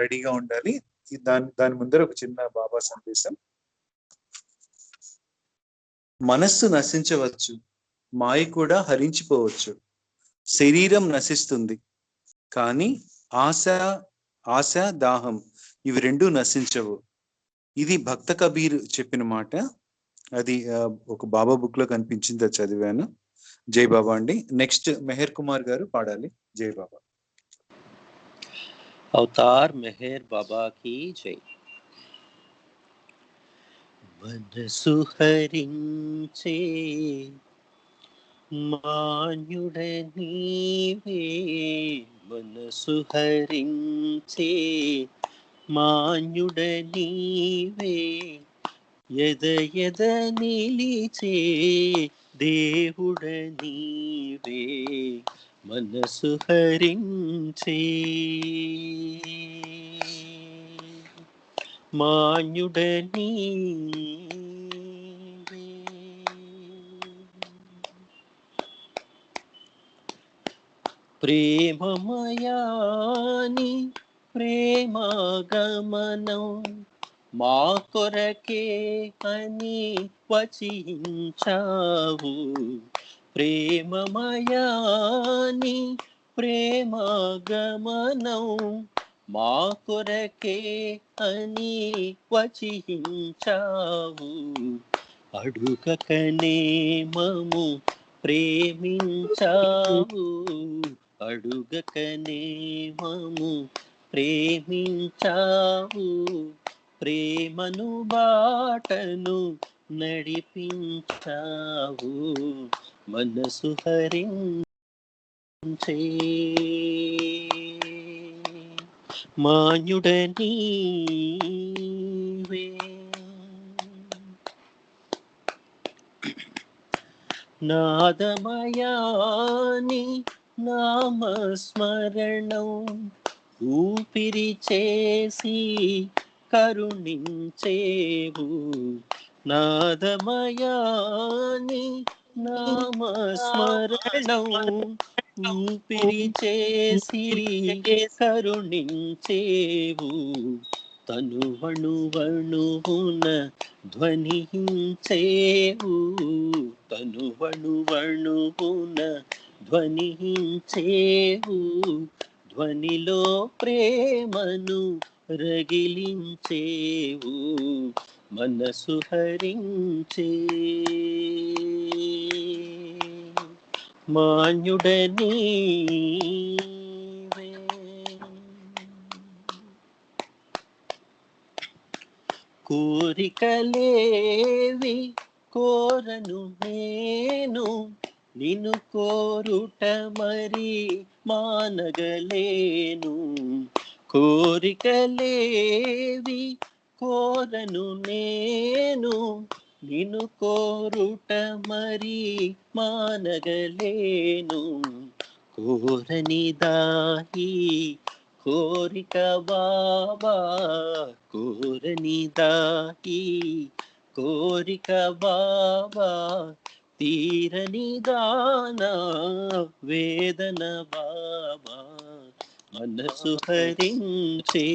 రెడీగా ఉండాలి. దాని ముందర ఒక చిన్న బాబా సందేశం. మనస్సు నశించవచ్చు, మాయ కూడా హరించిపోవచ్చు. శరీరం నశిస్తుంది, కానీ ఆశ దాహం ఇవి రెండు నశించవు. ఇది భక్త కబీర్ చెప్పిన మాట. అది ఒక బాబా బుక్ లో కనిపించింది, అది చదివాను. జై బాబా అండి. నెక్స్ట్ మెహర్ కుమార్ గారు పాడాలి. జై బాబా. అవతార్ మెహర్ బాబా की జై. మనసు హరించే మాన్యుడ నీవే, మనసు హరించే మాన్యుడ నీవే, ఎద ఎద నిలిచే దేవుడ నీవే, మనసు హరించే మాన్యుడ నీవే. ప్రేమమయాని ప్రేమాగమనం మా కొరకే అని వచించావు. ప్రేమమయాని ప్రేమాగమనం మా కొరకే అని వచించావు. అడుగకనే మము ప్రేమించావు, అడుగకనే మము ప్రేమించావు. ప్రేమను బాటను నడిపించావు, మనసు హరించే మాన్యుడ నీవే. నాదమయాని నామస్మరణం ఊపిరి చేసి కరుణించేవు. నాదమయాని నామస్మరణం ఊపిరి చేసి కరుణించేవు. తనువణువణువున ధ్వనించేవు, తనువణువణువున ధ్వనించేవు. ధ్వనిలో ప్రేమను రగిలించేవు, మనసు హరించే మాన్యుడ నీవే. కోరికలేవి కోరను నేను, నిన్ను కోరుట మరి మానగలేను. కోరికలేవి కోరను నేను, నిన్ను కోరుట మరి మానగలేను. కోరని దాహి కోరిక బాబా, కోరని దాహి కోరిక బాబా, తీరని దానా వేదన బాబా, మనసు హరించే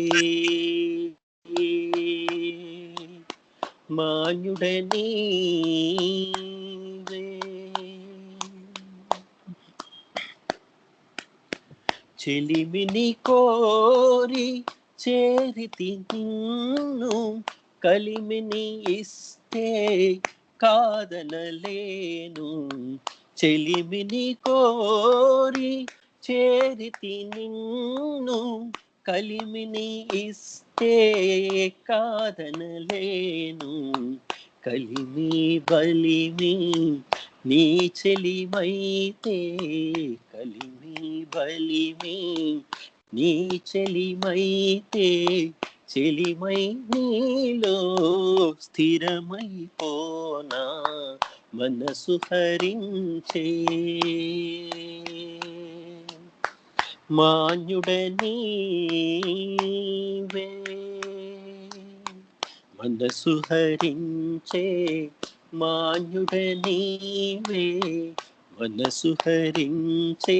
మాన్యుడ నీవే. చెలిమిని కోరి చేరితి నిన్ను, కలిమిని ఇస్తే కాదనలేను. చెలిమిని కోరి చేరితి నిన్ను, కలిమిని ఇస్తే కాదనలేను. కలిమి బలిమి నీ చెలిమైతే, కలిమి బలిమి నీ చెలిమైతే, చెలిమై నీలో స్థిరమైపోనా, మనసు హరించే మాన్యుడ నీవే. మనసు హరించే మాన్యుడ నీవే, మనసు హరించే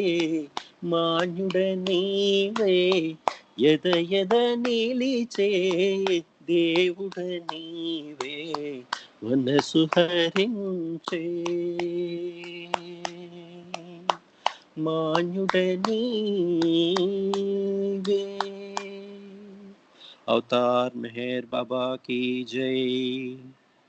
మాన్యుడ నీవే. ఎద ఎద నిలిచే దేవుడ నీవే మనసు హరించే మాన్యుడ నీవే. అవతార్ మెహర్ బాబా की जय.